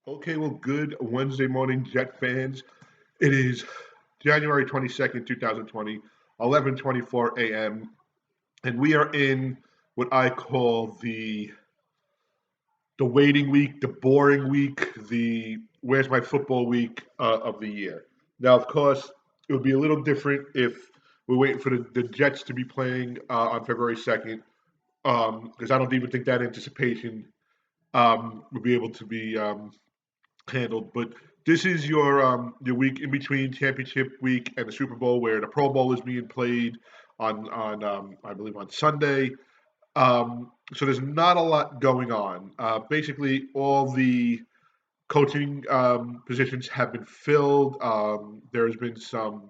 Okay, well, good Wednesday morning, Jet fans. It is January 22nd, 2020, 11:24 a.m., and we are in what I call the waiting week, the boring week, the where's my football week of the year. Now, of course, it would be a little different if we're waiting for the Jets to be playing on February 2nd, because I don't even think that anticipation would be able to be handled. But this is your week in between championship week and the Super Bowl, where the Pro Bowl is being played on I believe on Sunday. So there's not a lot going on. Basically, all the coaching positions have been filled. There's been some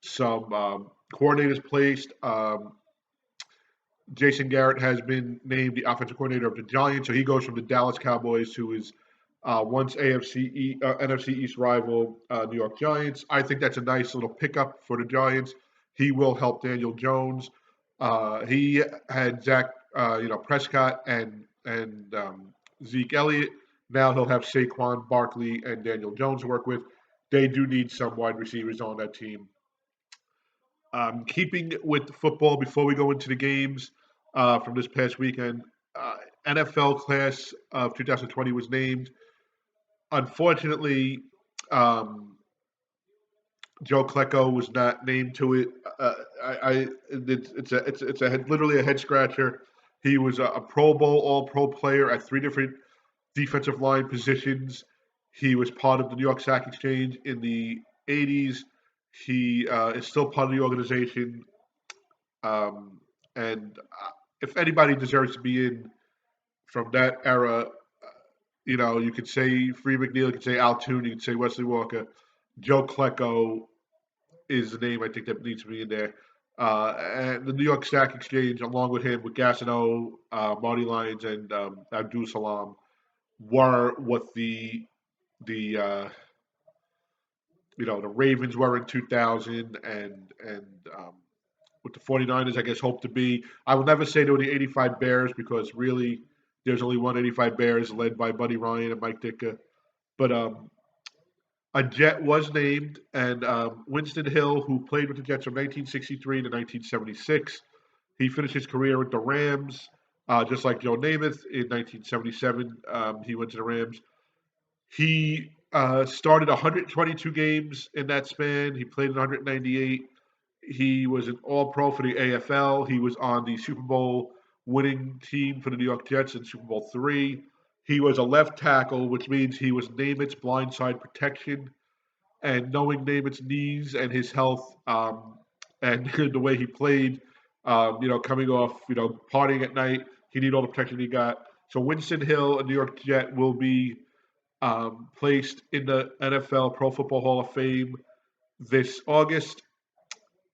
coordinators placed. Jason Garrett has been named the offensive coordinator of the Giants, so he goes from the Dallas Cowboys, who is once NFC East rival New York Giants. I think that's a nice little pickup for the Giants. He will help Daniel Jones. He had Prescott and Zeke Elliott. Now he'll have Saquon Barkley and Daniel Jones to work with. They do need some wide receivers on that team. Keeping with football before we go into the games from this past weekend, uh, NFL class of 2020 was named. Unfortunately, um, Joe Klecko was not named to it. It's literally a head scratcher. He was a Pro Bowl All Pro player at three different defensive line positions. He was part of the New York Sack Exchange in the '80s. He is still part of the organization. Um, and if anybody deserves to be in from that era, you could say Free McNeil, you could say Al Toon, you could say Wesley Walker. Joe Klecko is the name I think that needs to be in there. And the New York Stock Exchange, along with him, with Gastineau, Marty Lyons, and Abdul Salam, were what the the Ravens were in 2000, and what the 49ers, I guess, hope to be. I will never say they were the 85 Bears because really there's only one 85 Bears led by Buddy Ryan and Mike Ditka. But a Jet was named, and Winston Hill, who played with the Jets from 1963 to 1976, he finished his career with the Rams, just like Joe Namath in 1977. He went to the Rams. He started 122 games in that span. He played in 198. He was an All Pro for the AFL. He was on the Super Bowl winning team for the New York Jets in Super Bowl three. He was a left tackle, which means he was Namath's blindside protection. And knowing Namath's knees and his health, and the way he played, coming off, partying at night, he needed all the protection he got. So Winston Hill, a New York Jet, will be placed in the NFL Pro Football Hall of Fame this August.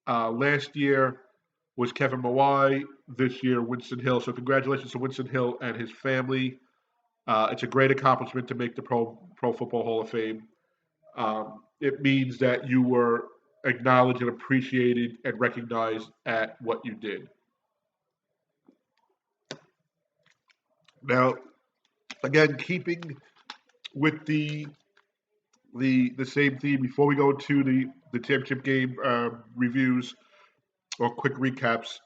Last year was Kevin Mawai. This year, Winston Hill. So congratulations to Winston Hill and his family. It's a great accomplishment to make the Pro Football Hall of Fame. It means that you were acknowledged and appreciated and recognized at what you did. Now, again, keeping with the same theme, before we go to the championship game reviews or quick recaps,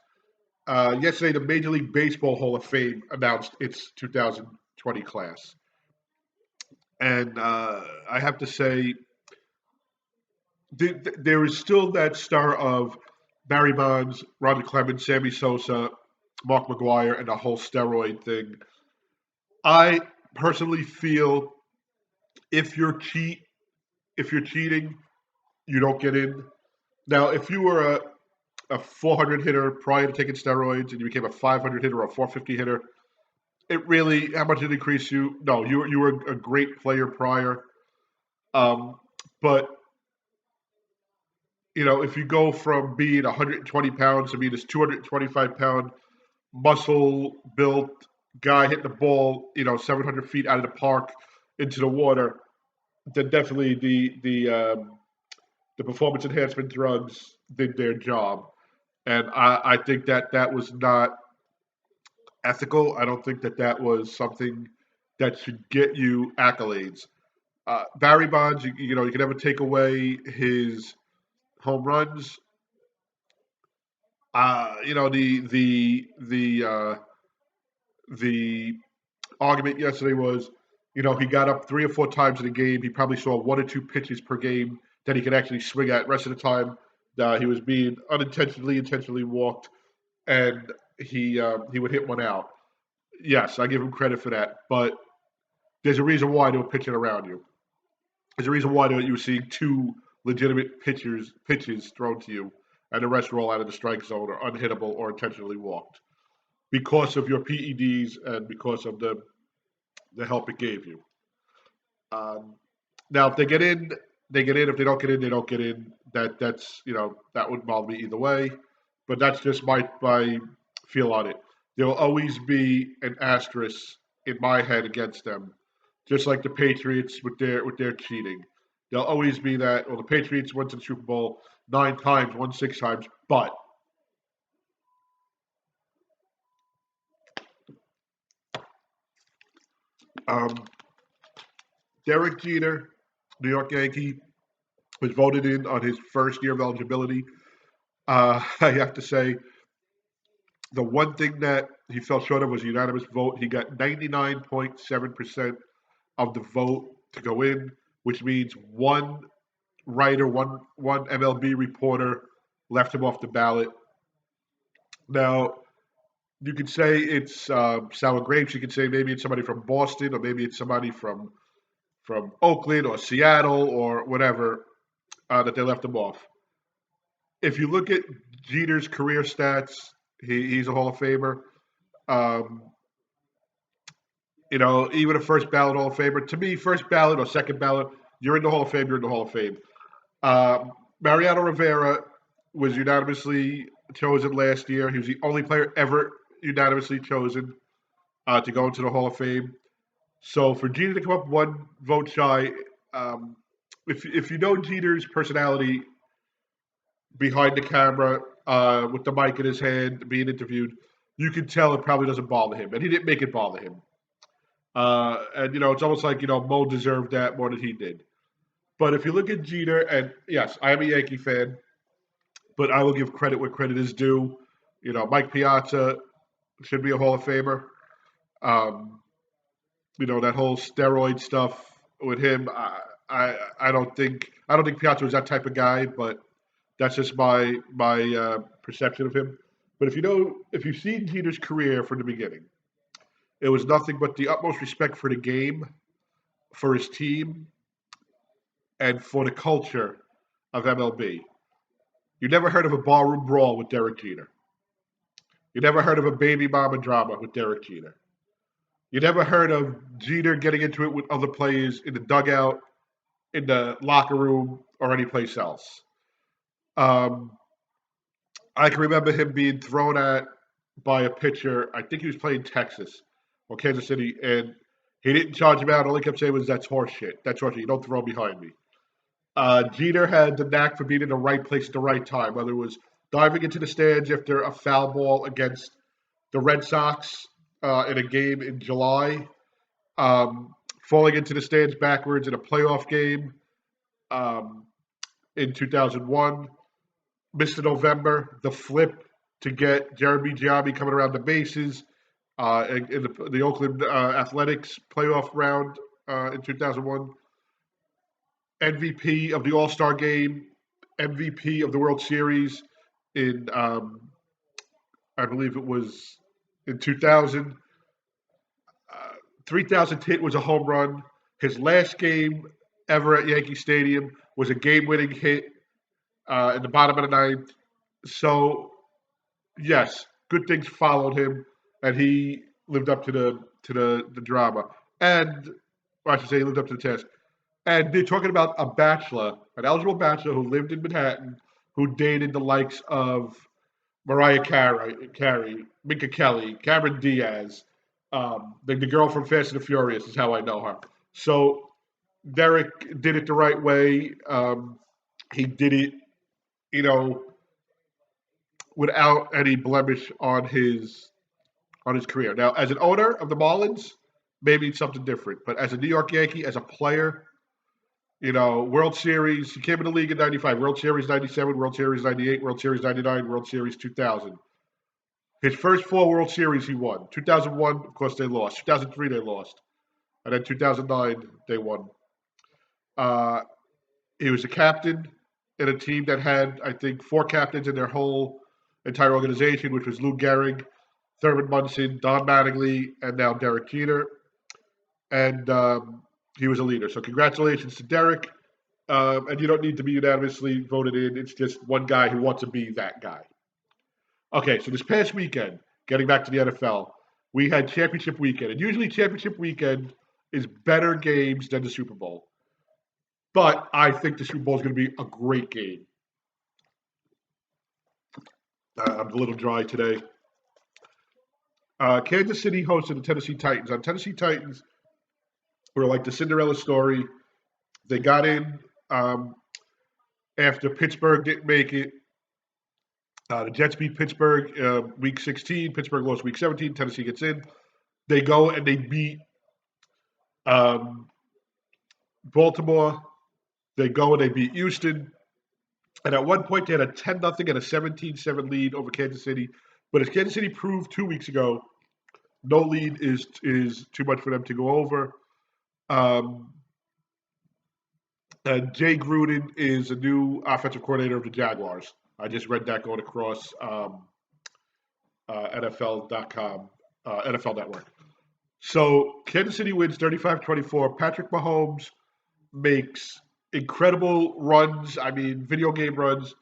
yesterday the Major League Baseball Hall of Fame announced its 2020 class, and I have to say there is still that star of Barry Bonds, Roger Clemens, Sammy Sosa, Mark McGwire, and the whole steroid thing. I personally feel if you're cheat if you're cheating, you don't get in. Now, if you were a 400 hitter prior to taking steroids and you became a 500 hitter or a 450 hitter, it really how much did it increase you? No, you were a great player prior. Um, but if you go from being 120 pounds to being this 225-pound muscle built guy hitting the ball, 700 feet out of the park into the water, then definitely the performance enhancement drugs did their job. And I think that that was not ethical. I don't think that that was something that should get you accolades. Barry Bonds, you can never take away his home runs. You know the argument yesterday was, he got up 3 or 4 times in a game. He probably saw 1 or 2 pitches per game that he could actually swing at. Rest of the time, he was being intentionally walked, and he would hit one out. Yes, I give him credit for that, but there's a reason why they were pitching around you. There's a reason why you were seeing 2 legitimate pitches thrown to you, and the rest roll out of the strike zone or unhittable or intentionally walked because of your PEDs and because of the help it gave you. Um, Now, if they get in, they get in. If they don't get in, they don't get in. That would bother me either way. But that's just my feel on it. There will always be an asterisk in my head against them, just like the Patriots with their cheating. There'll always be that. Well, the Patriots went to the Super Bowl 9 times, won 6 times, but um, Derek Jeter, New York Yankee, was voted in on his first year of eligibility. I have to say, the one thing that he fell short of was a unanimous vote. He got 99.7% of the vote to go in, which means one writer, one MLB reporter left him off the ballot. Now, you could say it's sour grapes. You could say maybe it's somebody from Boston, or maybe it's somebody from Oakland or Seattle or whatever that they left him off. If you look at Jeter's career stats, he's a Hall of Famer. Um, even a first ballot Hall of Famer. To me, first ballot or second ballot, you're in the Hall of Fame. You're in the Hall of Fame. Mariano Rivera was unanimously chosen last year. He was the only player ever unanimously chosen to go into the Hall of Fame. So for Jeter to come up one vote shy, um, if you know Jeter's personality behind the camera with the mic in his hand being interviewed, you can tell it probably doesn't bother him, and he didn't make it bother him. And it's almost like Mo deserved that more than he did. But if you look at Jeter, and yes, I am a Yankee fan, but I will give credit where credit is due. Mike Piazza should be a Hall of Famer. Um, that whole steroid stuff with him, I don't think Piazza was that type of guy, but that's just my perception of him. But if you've seen Jeter's career from the beginning, it was nothing but the utmost respect for the game, for his team, and for the culture of MLB. You never heard of a barroom brawl with Derek Jeter. You never heard of a baby mama drama with Derek Jeter. You never heard of Jeter getting into it with other players in the dugout, in the locker room, or anyplace else. Um, I can remember him being thrown at by a pitcher. I think he was playing Texas or Kansas City, and he didn't charge him out. All he kept saying was, "That's horseshit. That's horseshit. You don't throw behind me." Jeter had the knack for being in the right place at the right time, whether it was diving into the stands after a foul ball against the Red Sox in a game in July, falling into the stands backwards in a playoff game um, in 2001, Mr. November, the flip to get Jeremy Giambi coming around the bases in the Oakland Athletics playoff round in 2001. MVP of the All Star game, MVP of the World Series in, I believe it was in 2000. 3,000th hit was a home run. His last game ever at Yankee Stadium was a game-winning hit in the bottom of the ninth. So, yes, good things followed him, and he lived up to the drama, and I should say, he lived up to the test. And they're talking about a bachelor, an eligible bachelor who lived in Manhattan, who dated the likes of Mariah Carey, Minka Kelly, Cameron Diaz, the girl from Fast and the Furious is how I know her. So Derek did it the right way. He did it, you know, without any blemish on his career. Now, as an owner of the Marlins, maybe it's something different. But as a New York Yankee, as a player, World Series, he came in the league in 95, World Series 97, World Series 98, World Series 99, World Series 2000. His first 4 World Series he won. 2001, of course, they lost. 2003, they lost. And then 2009, they won. Uh, he was a captain in a team that had, I think, 4 captains in their whole entire organization, which was Lou Gehrig, Thurman Munson, Don Mattingly, and now Derek Jeter. And he was a leader. So congratulations to Derek. And you don't need to be unanimously voted in. It's just one guy who wants to be that guy. Okay, so this past weekend, getting back to the NFL, we had championship weekend. And usually championship weekend is better games than the Super Bowl. But I think the Super Bowl is going to be a great game. I'm a little dry today. Kansas City hosted the Tennessee Titans. Tennessee Titans were like the Cinderella story. They got in after Pittsburgh didn't make it. The Jets beat Pittsburgh week 16. Pittsburgh lost week 17. Tennessee gets in. They go and they beat Baltimore. They go and they beat Houston. And at one point, they had a 10-0 and a 17-7 lead over Kansas City. But as Kansas City proved 2 weeks ago, no lead is too much for them to go over. And Jay Gruden is a new offensive coordinator of the Jaguars. I just read that going across NFL.com, NFL Network. So Kansas City wins 35-24. Patrick Mahomes makes incredible runs. I mean, video game runs.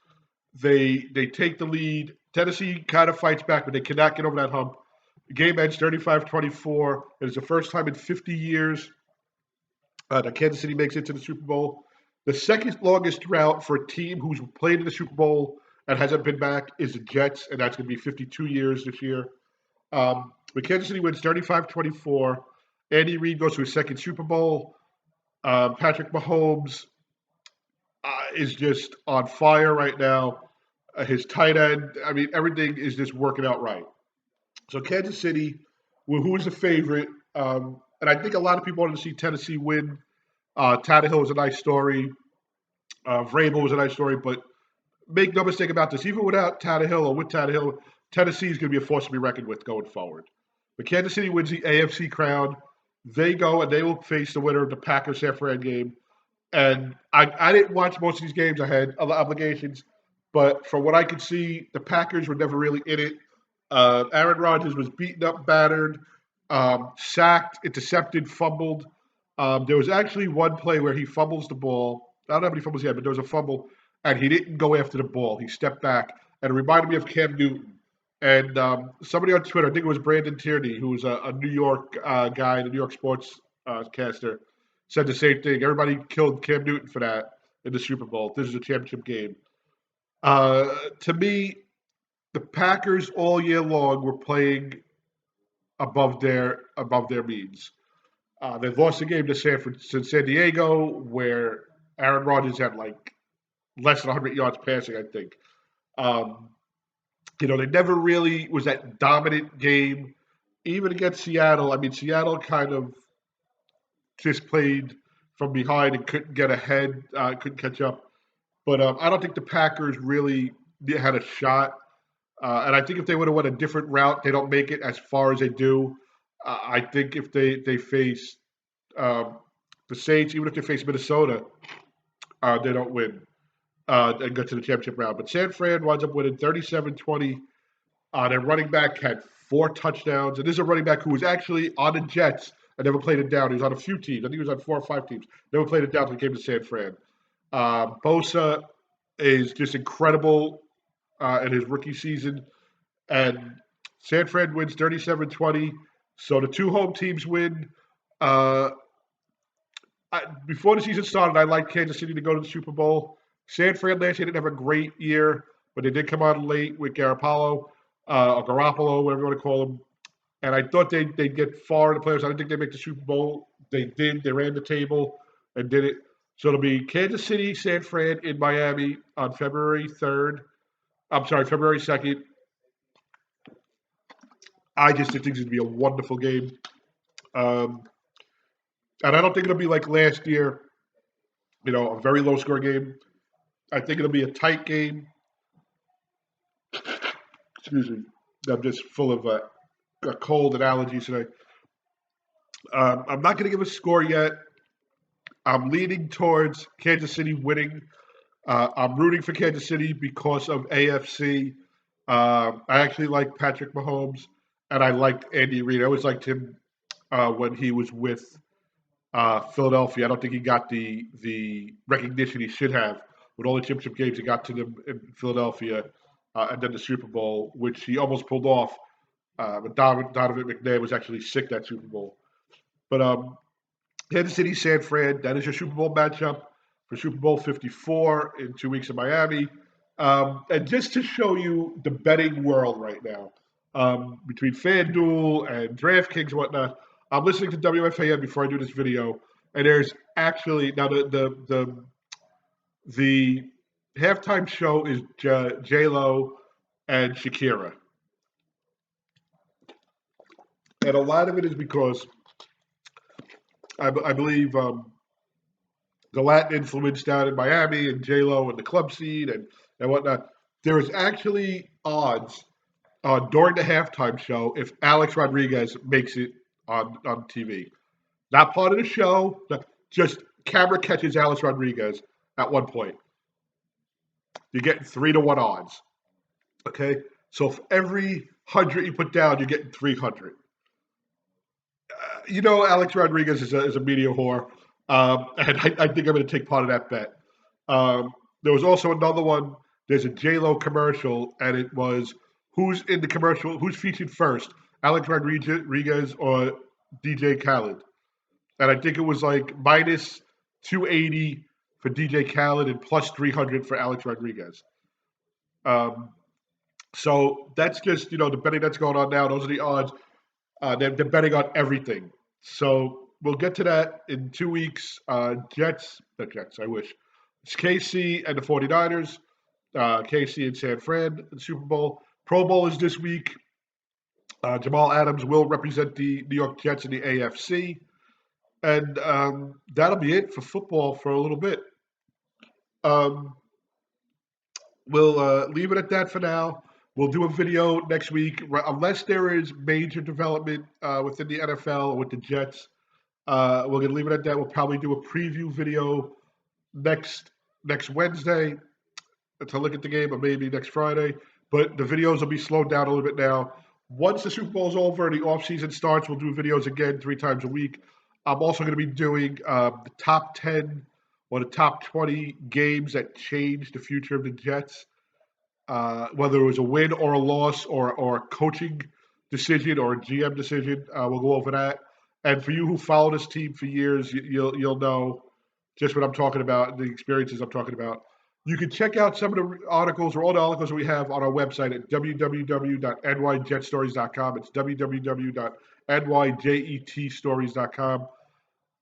They take the lead. Tennessee kind of fights back, but they cannot get over that hump. The game ends 35-24. It is the first time in 50 years that Kansas City makes it to the Super Bowl. The second longest drought for a team who's played in the Super Bowl and hasn't been back is the Jets, and that's going to be 52 years this year. But Kansas City wins 35-24. Andy Reid goes to his second Super Bowl. Patrick Mahomes is just on fire right now. His tight end, I mean, everything is just working out right. So Kansas City, who is the favorite, and I think a lot of people wanted to see Tennessee win. Tannehill was a nice story. Vrabel was a nice story, but make no mistake about this. Even without Tannehill or with Tannehill, Tennessee is going to be a force to be reckoned with going forward. But Kansas City wins the AFC crown. They go and they will face the winner of the Packers-San Fran game. And I didn't watch most of these games. I had other obligations. But from what I could see, the Packers were never really in it. Aaron Rodgers was beaten up, battered, sacked, intercepted, fumbled. There was actually one play where he fumbles the ball. I don't know how many fumbles he had, but there was a fumble, and he didn't go after the ball. He stepped back, and it reminded me of Cam Newton. And somebody on Twitter, I think it was Brandon Tierney, who was a New York guy, the New York sports caster, said the same thing. Everybody killed Cam Newton for that in the Super Bowl. This is a championship game. To me, the Packers all year long were playing above their means. They lost the game to San Diego, where Aaron Rodgers had like less than 100 yards passing, I think. They never really was that dominant game. Even against Seattle, I mean, Seattle kind of just played from behind and couldn't get ahead, couldn't catch up. But I don't think the Packers really had a shot. And I think if they would have went a different route, they don't make it as far as they do. I think if they face the Saints, even if they face Minnesota, they don't win and go to the championship round. But San Fran winds up winning 37-20. Their running back had 4 touchdowns. And this is a running back who was actually on the Jets and never played it down. He was on a few teams. I think he was on 4 or 5 teams. Never played it down until he came to San Fran. Bosa is just incredible in his rookie season. And San Fran wins 37-20. So the 2 home teams win. Before the season started, I liked Kansas City to go to the Super Bowl. San Fran last year didn't have a great year, but they did come on late with Garoppolo, or Garoppolo, whatever you want to call him. And I thought they'd get far in the playoffs. I didn't think they'd make the Super Bowl. They did. They ran the table and did it. So it'll be Kansas City, San Fran in Miami on February 2nd. I just think it's going to be a wonderful game. Um, and I don't think it'll be like last year, a very low score game. I think it'll be a tight game. Excuse me. I'm just full of a cold and allergies today. I'm not going to give a score yet. I'm leaning towards Kansas City winning. I'm rooting for Kansas City because of AFC. I actually like Patrick Mahomes, and I liked Andy Reid. I always liked him when he was with Philadelphia. I don't think he got the recognition he should have with all the championship games he got to them in Philadelphia, and then the Super Bowl, which he almost pulled off. But Donovan McNabb was actually sick that Super Bowl. But Kansas City, San Fran, that is your Super Bowl matchup for Super Bowl 54 in 2 weeks in Miami. And just to show you the betting world right now, between FanDuel and DraftKings and whatnot, I'm listening to WFAN before I do this video, and there's actually now the halftime show is J Lo and Shakira, and a lot of it is because I believe the Latin influence down in Miami and J Lo and the club scene and whatnot. There is actually odds during the halftime show if Alex Rodriguez makes it on TV. Not part of the show, just camera catches Alex Rodriguez at one point. You're getting 3-1 odds. Okay? So for every 100 you put down, you're getting 300. Alex Rodriguez is a media whore. And I think I'm going to take part of that bet. There was also another one. There's a J-Lo commercial, and it was who's in the commercial, who's featured first, Alex Rodriguez or DJ Khaled. And I think it was like minus 280 for DJ Khaled and plus 300 for Alex Rodriguez. So that's just, the betting that's going on now. Those are the odds. They're betting on everything. So we'll get to that in 2 weeks. Jets, I wish. It's KC and the 49ers. KC and San Fran in the Super Bowl. Pro Bowl is this week. Jamal Adams will represent the New York Jets in the AFC. And that'll be it for football for a little bit. We'll leave it at that for now. We'll do a video next week, unless there is major development within the NFL or with the Jets. We're gonna leave it at that. We'll probably do a preview video next Wednesday to look at the game, or maybe next Friday. But the videos will be slowed down a little bit now. Once the Super Bowl is over and the offseason starts, we'll do videos again 3 times a week. I'm also going to be doing the top 10 or the top 20 games that changed the future of the Jets. Whether it was a win or a loss or a coaching decision or a GM decision, we'll go over that. And for you who follow this team for years, you'll know just what I'm talking about, the experiences I'm talking about. You can check out some of the articles or all the articles that we have on our website at www.nyjetstories.com. It's www.nyjetstories.com.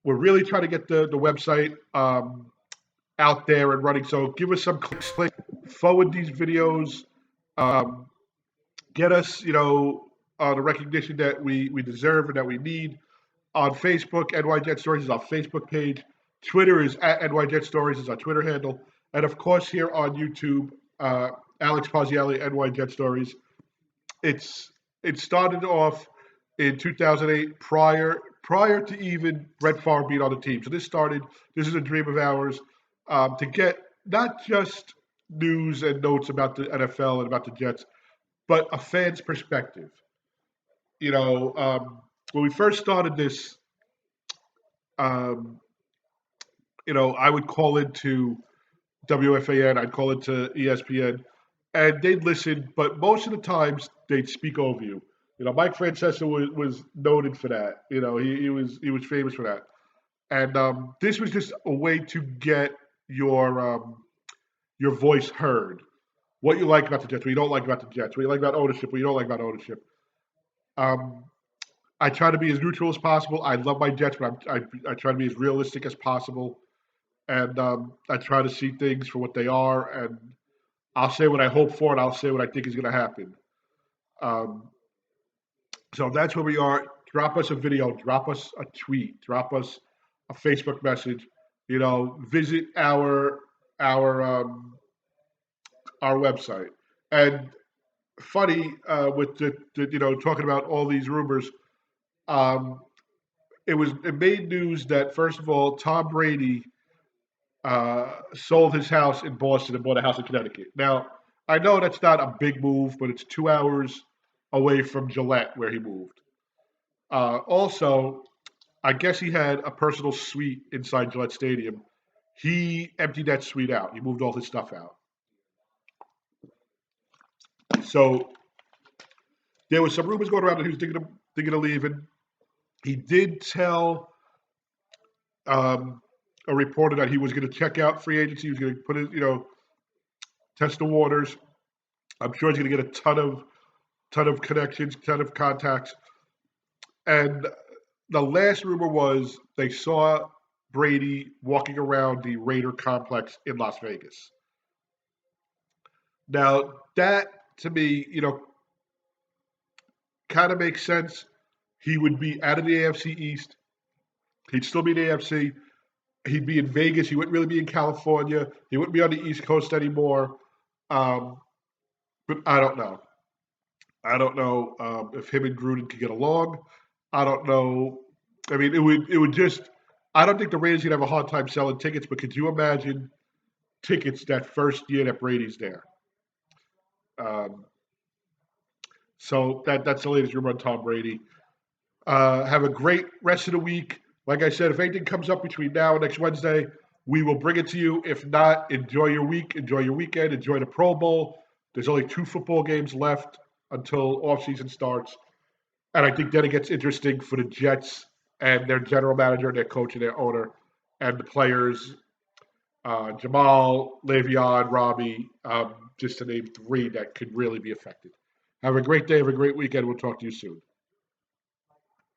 We're really trying to get the website out there and running. So give us some clicks, forward these videos, get us, the recognition that we deserve and that we need. On Facebook, NYJet Stories is our Facebook page. Twitter is at NYJet Stories is our Twitter handle. And of course, here on YouTube, Alex Pazzielli, NYJet Stories. It started off in 2008, prior to even Brett Favre being on the team. So this is a dream of ours, to get not just news and notes about the NFL and about the Jets, but a fan's perspective. When we first started this, I would call into WFAN, I'd call it to ESPN, and they'd listen, but most of the times they'd speak over you. Mike Francesa was noted for that. He was famous for that, and this was just a way to get your voice heard. What you like about the Jets, what you don't like about the Jets, what you like about ownership, what you don't like about ownership. I try to be as neutral as possible. I love my Jets, but I try to be as realistic as possible, and I try to see things for what they are. And I'll say what I hope for, and I'll say what I think is going to happen. So that's where we are. drop us a video, drop us a tweet, drop us a Facebook message. Visit our website. And funny with the talking about all these rumors. Um, it made news that first of all, Tom Brady sold his house in Boston and bought a house in Connecticut. Now, I know that's not a big move, but it's 2 hours away from Gillette where he moved. Also, I guess he had a personal suite inside Gillette Stadium. He emptied that suite out. He moved all his stuff out. So there was some rumors going around that he was thinking of leaving. He did tell a reporter that he was going to check out free agency. He was going to put it, test the waters. I'm sure he's going to get a ton of connections, ton of contacts. And the last rumor was they saw Brady walking around the Raider complex in Las Vegas. Now that to me, kind of makes sense. He would be out of the AFC East. He'd still be in the AFC. He'd be in Vegas. He wouldn't really be in California. He wouldn't be on the East Coast anymore. But I don't know. I don't know if him and Gruden could get along. I don't know. I mean, it would just. I don't think the Raiders would have a hard time selling tickets. But could you imagine tickets that first year that Brady's there? So that's the latest rumor on Tom Brady. Have a great rest of the week. Like I said, if anything comes up between now and next Wednesday, we will bring it to you. If not, enjoy your week, enjoy your weekend, enjoy the Pro Bowl. There's only 2 football games left until offseason starts. And I think then it gets interesting for the Jets and their general manager, their coach, and their owner, and the players, Jamal, Le'Veon, Robbie, just to name 3 that could really be affected. Have a great day. Have a great weekend. We'll talk to you soon.